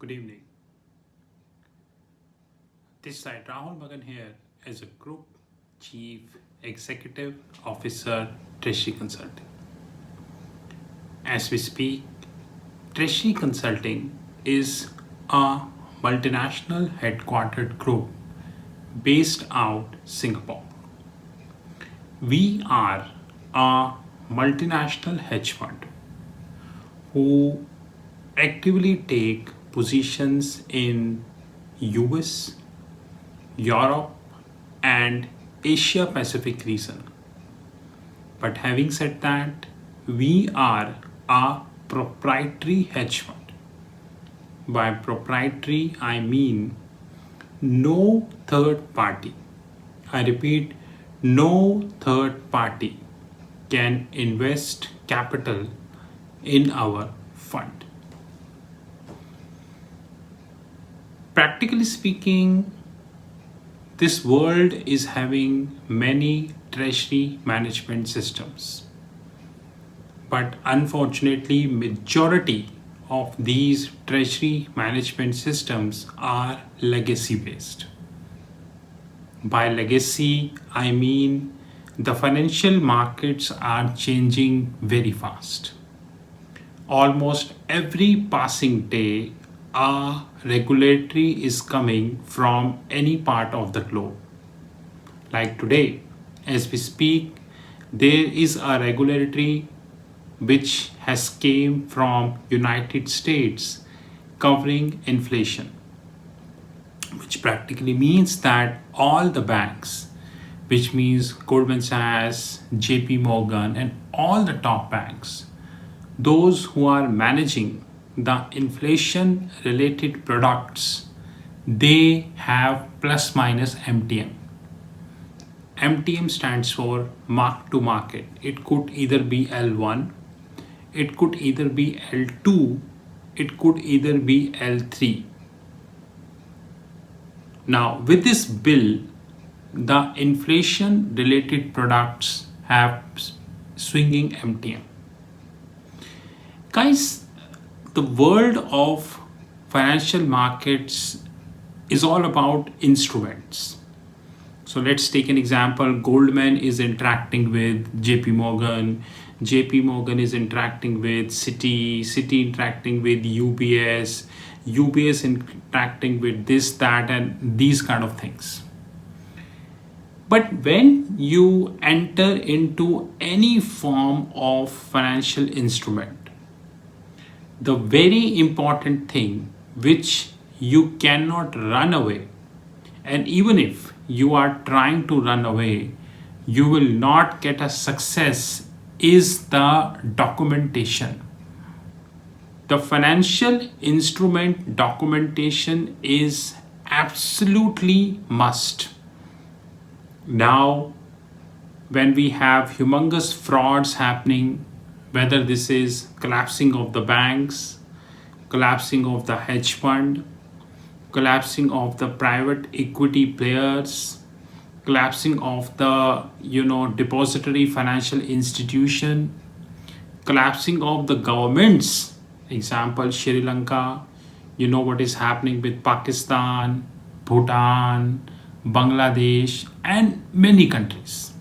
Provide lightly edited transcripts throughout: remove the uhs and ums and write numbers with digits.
Good evening. This side Rahul Magan here as a Group Chief Executive Officer, Treasury Consulting. As we speak, Treasury Consulting is a multinational headquartered group based out Singapore. We are a multinational hedge fund who actively take positions in US, Europe, and Asia Pacific region. But having said that, we are a proprietary hedge fund. By proprietary, I mean no third party. I repeat, no third party can invest capital in our fund. Practically speaking, this world is having many treasury management systems. But unfortunately, majority of these treasury management systems are legacy based. By legacy, I mean the financial markets are changing very fast. Almost every passing day, a regulatory is coming from any part of the globe. Like today, as we speak, there is a regulatory which has came from United States covering inflation, which practically means that all the banks, which means Goldman Sachs, JP Morgan, and all the top banks, those who are managing the inflation related products, they have plus minus MTM. MTM stands for mark to market. It could either be L1, it could either be L2, it could either be L3. Now, with this bill, the inflation related products have swinging MTM. Guys, the world of financial markets is all about instruments. So let's take an example. Goldman is interacting with JP Morgan. JP Morgan is interacting with Citi. Citi interacting with UBS. UBS interacting with this, that, and these kind of things. But when you enter into any form of financial instrument, the very important thing which you cannot run away, and even if you are trying to run away, you will not get a success, is the documentation. The financial instrument documentation is absolutely must. Now, when we have humongous frauds happening, whether this is collapsing of the banks, collapsing of the hedge fund, collapsing of the private equity players, collapsing of the depository financial institution, collapsing of the governments, example Sri Lanka, what is happening with Pakistan, Bhutan, Bangladesh, and many countries.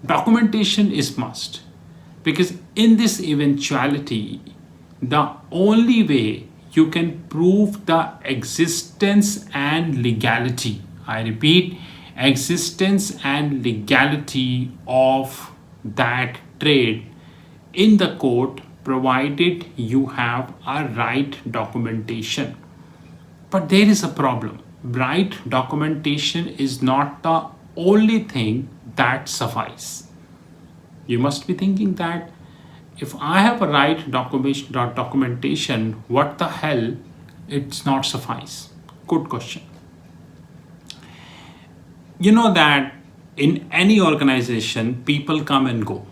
Documentation is must, because in this eventuality, the only way you can prove the existence and legality, I repeat, existence and legality of that trade in the court, provided you have a right documentation. But there is a problem. Right documentation is not the only thing that suffices. You must be thinking that if I have a right documentation, what the hell, it's not suffice? Good question. You know that in any organization, people come and go.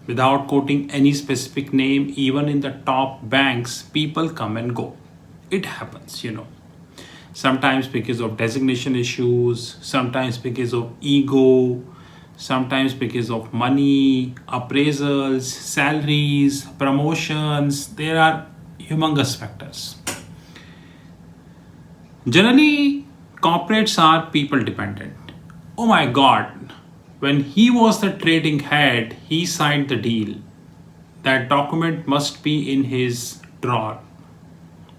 Without quoting any specific name, even in the top banks, people come and go. It happens, Sometimes because of designation issues, sometimes because of ego, sometimes because of money, appraisals, salaries, promotions. There are humongous factors. Generally, corporates are people dependent. Oh my god, when he was the trading head, he signed the deal. That document must be in his drawer.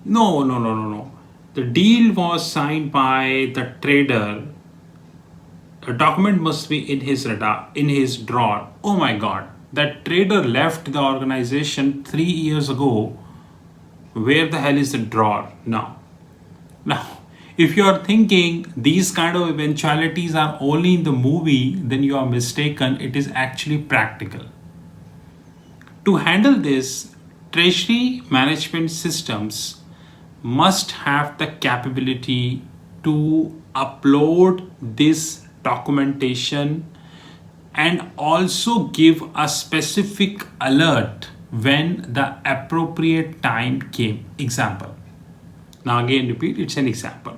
No, no, no, no, no. The deal was signed by the trader. A document must be in his radar, in his drawer. Oh my god. That trader left the organization 3 years ago. Where the hell is the drawer now? Now, if you are thinking these kind of eventualities are only in the movie, then you are mistaken. It is actually practical. To handle this, treasury management systems must have the capability to upload this documentation and also give a specific alert when the appropriate time came. Example. Now again repeat, it's an example.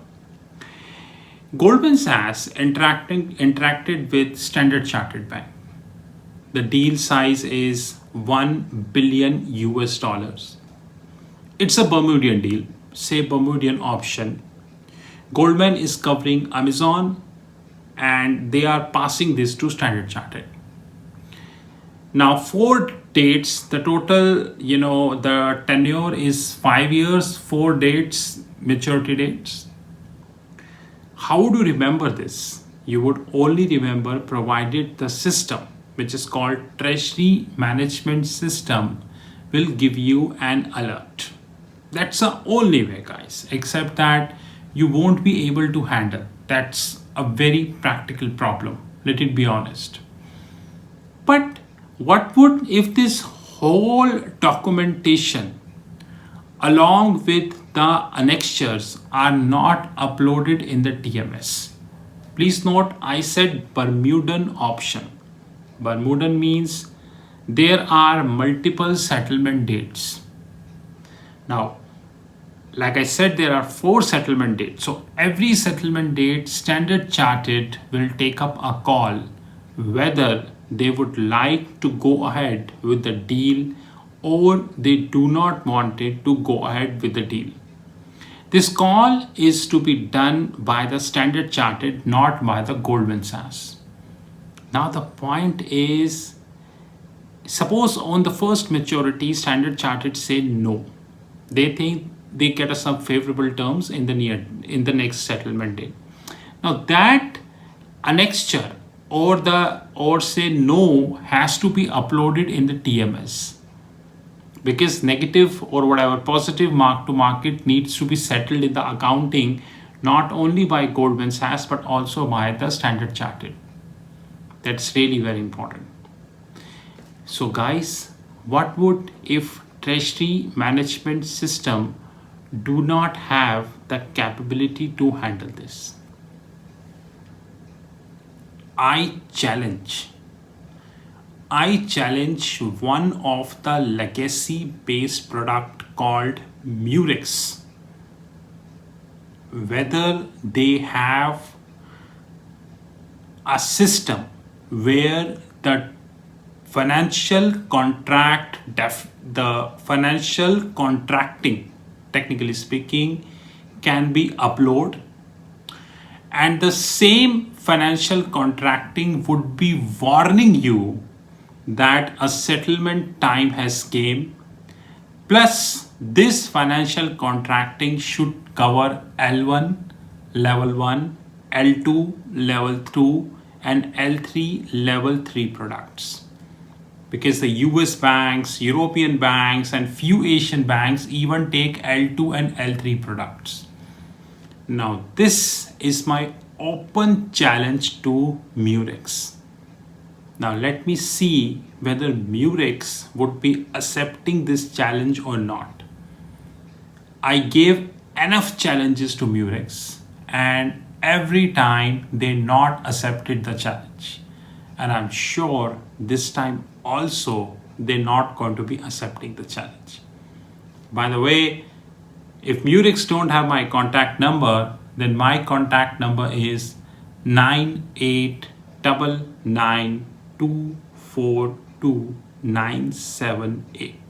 Goldman Sachs interacted with Standard Chartered Bank. The deal size is 1 billion US dollars. It's a Bermudian deal, say Bermudian option. Goldman is covering Amazon and they are passing this to Standard Chartered. Now 4 dates, the total, the tenure is 5 years, 4 dates, maturity dates. How would you remember this? You would only remember provided the system, which is called Treasury Management System, will give you an alert. That's the only way, guys, except that you won't be able to handle. That's a very practical problem, let it be honest. But what would if this whole documentation along with the annexures are not uploaded in the TMS? Please note, I said Bermudian option. Bermudian means there are multiple settlement dates. Now, like I said, there are 4 settlement dates. So every settlement date, Standard Chartered will take up a call whether they would like to go ahead with the deal or they do not want it to go ahead with the deal. This call is to be done by the Standard Chartered, not by the Goldman Sachs. Now the point is, suppose on the first maturity, Standard Chartered say no. They think they get us some favorable terms in the next settlement date. Now that annexure or say no has to be uploaded in the TMS, because negative or whatever positive mark to market needs to be settled in the accounting, not only by Goldman Sachs but also by the Standard Chartered. That's really very important. So guys, what would if treasury management system do not have the capability to handle this? I challenge one of the legacy based product called Murex, whether they have a system where the financial contracting, technically speaking, can be uploaded, and the same financial contracting would be warning you that a settlement time has came, plus this financial contracting should cover L1 level 1, L2 level 2 and L3 level 3 products, because the US banks, European banks and few Asian banks even take L2 and L3 products. Now this is my open challenge to Murex. Now let me see whether Murex would be accepting this challenge or not. I gave enough challenges to Murex and every time they not accepted the challenge. And I'm sure this time also they're not going to be accepting the challenge. By the way, if Murex don't have my contact number, then my contact number is 9899242978.